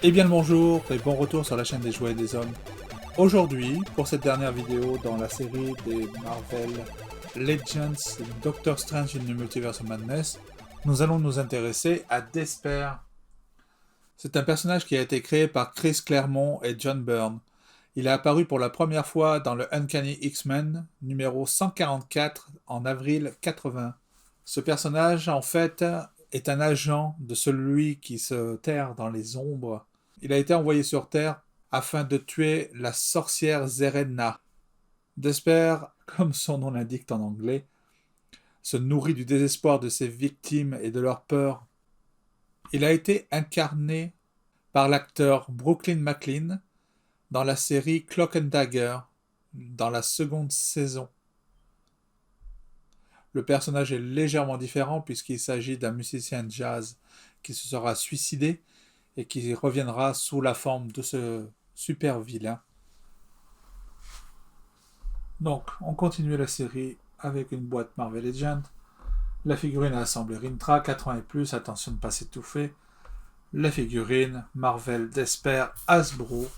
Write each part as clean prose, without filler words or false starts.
Eh bien le bonjour et bon retour sur la chaîne des jouets et des hommes. Aujourd'hui, pour cette dernière vidéo dans la série des Marvel Legends Doctor Strange in the Multiverse of Madness, nous allons nous intéresser à Despair. C'est un personnage qui a été créé par Chris Claremont et John Byrne. Il est apparu pour la première fois dans le Uncanny X-Men numéro 144 en avril 80. Ce personnage, en fait, est un agent de celui qui se terre dans les ombres. Il a été envoyé sur Terre afin de tuer la sorcière Zeredna. Despair, comme son nom l'indique en anglais, se nourrit du désespoir de ses victimes et de leur peur. Il a été incarné par l'acteur Brooklyn McLean dans la série Cloak and Dagger, dans la seconde saison. Le personnage est légèrement différent puisqu'il s'agit d'un musicien de jazz qui se sera suicidé et qui reviendra sous la forme de ce super vilain. Donc, on continue la série avec une boîte Marvel Legends. La figurine à assembler Rintra, 4 ans et plus, attention de ne pas s'étouffer. La figurine Marvel Despair Hasbro.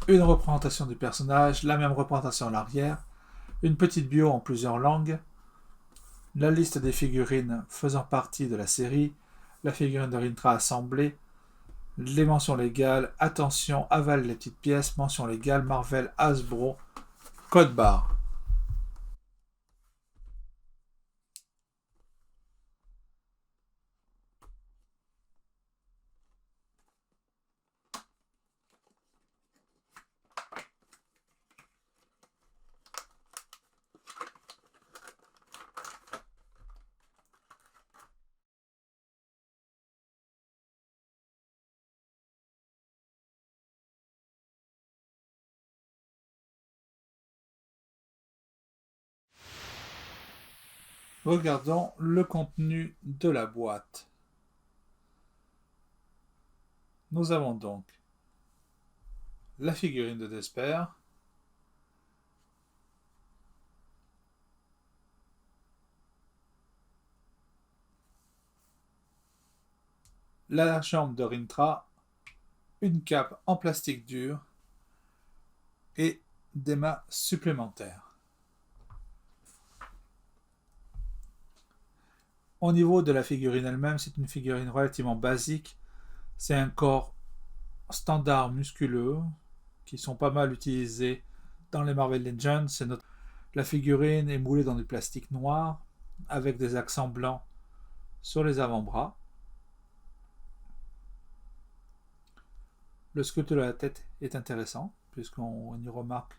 Une représentation du personnage, la même représentation à l'arrière. Une petite bio en plusieurs langues. La liste des figurines faisant partie de la série. La figurine de Rintra assemblée. Les mentions légales, attention, avale les petites pièces, mention légale, Marvel, Hasbro, code barre. Regardons le contenu de la boîte. Nous avons donc la figurine de Despair, la jambe de Rintra, une cape en plastique dur et des mains supplémentaires. Au niveau de la figurine elle-même, c'est une figurine relativement basique. C'est un corps standard musculeux qui sont pas mal utilisés dans les Marvel Legends. La figurine est moulée dans du plastique noir avec des accents blancs sur les avant-bras. Le sculpte de la tête est intéressant puisqu'on y remarque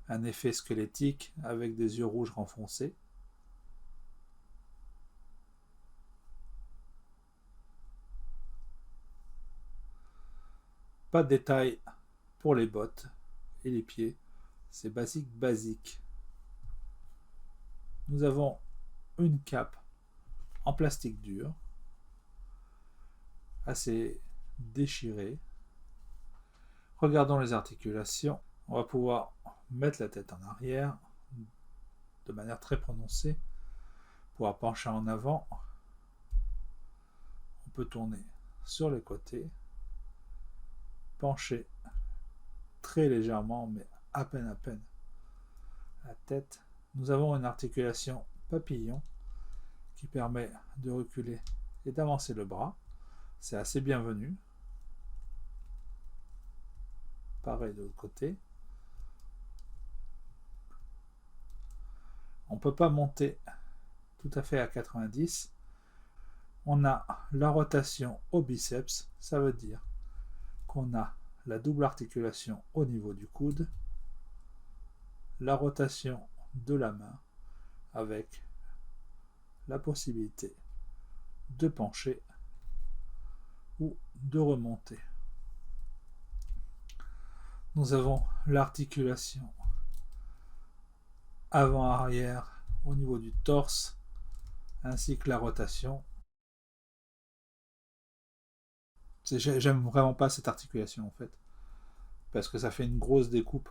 un effet squelettique avec des yeux rouges renfoncés. Pas de détails pour les bottes et les pieds, c'est basique. Nous avons une cape en plastique dur, assez déchirée. Regardons les articulations. On va pouvoir mettre la tête en arrière de manière très prononcée, pouvoir pencher en avant. On peut tourner sur les côtés, pencher très légèrement, mais à peine la tête. Nous avons une articulation papillon qui permet de reculer et d'avancer le bras. C'est assez bienvenu. Pareil de l'autre côté. On ne peut pas monter tout à fait à 90. On a la rotation au biceps, ça veut dire qu'on a la double articulation au niveau du coude, la rotation de la main avec la possibilité de pencher ou de remonter. Nous avons l'articulation avant-arrière au niveau du torse ainsi que la rotation. J'aime vraiment pas cette articulation en fait parce que ça fait une grosse découpe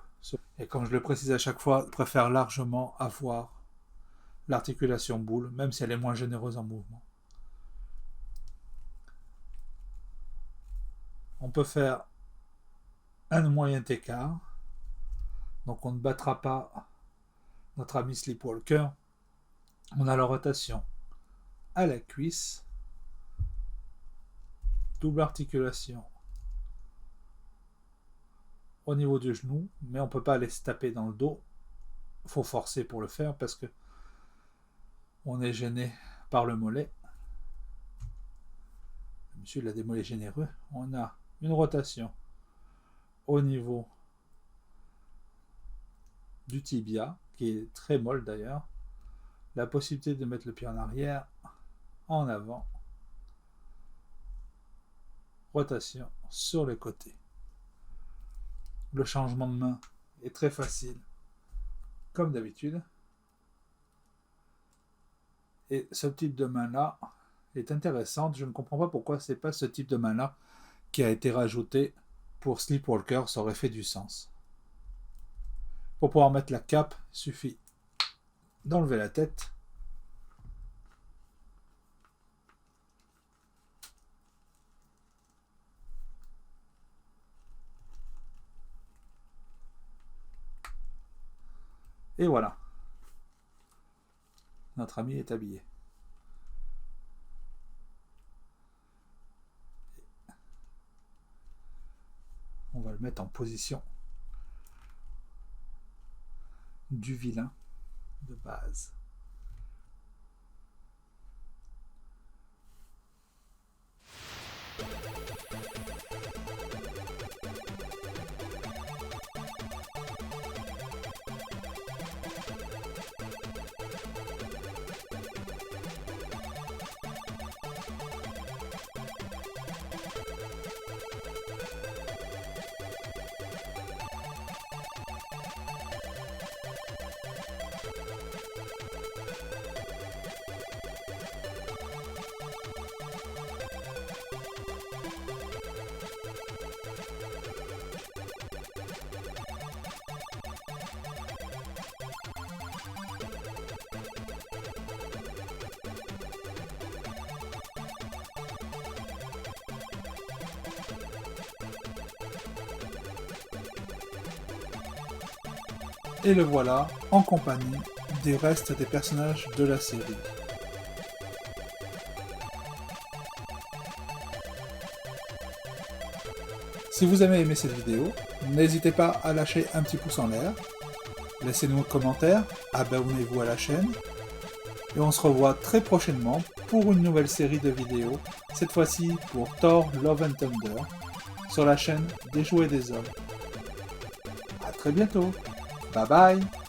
et comme je le précise à chaque fois, je préfère largement avoir l'articulation boule même si elle est moins généreuse en mouvement. On peut faire un moyen écart. Donc on ne battra pas notre ami Sleepwalker. On a la rotation à la cuisse. Double articulation au niveau du genou, mais on ne peut pas aller se taper dans le dos. Il faut forcer pour le faire parce que on est gêné par le mollet. Monsieur, il a des mollets généreux. On a une rotation au niveau du tibia, qui est très molle d'ailleurs. La possibilité de mettre le pied en arrière, en avant. Rotation sur les côtés. Le changement de main est très facile, comme d'habitude. Et ce type de main-là est intéressante. Je ne comprends pas pourquoi c'est pas ce type de main-là qui a été rajouté pour Sleepwalker. Ça aurait fait du sens. Pour pouvoir mettre la cape, il suffit d'enlever la tête. Et voilà. Notre ami est habillé. On va le mettre en position du vilain de base. Et le voilà en compagnie des restes des personnages de la série. Si vous avez aimé cette vidéo, n'hésitez pas à lâcher un petit pouce en l'air, laissez-nous un commentaire, abonnez-vous à la chaîne, et on se revoit très prochainement pour une nouvelle série de vidéos, cette fois-ci pour Thor Love and Thunder, sur la chaîne des Jouets des Hommes. A très bientôt. Bye bye.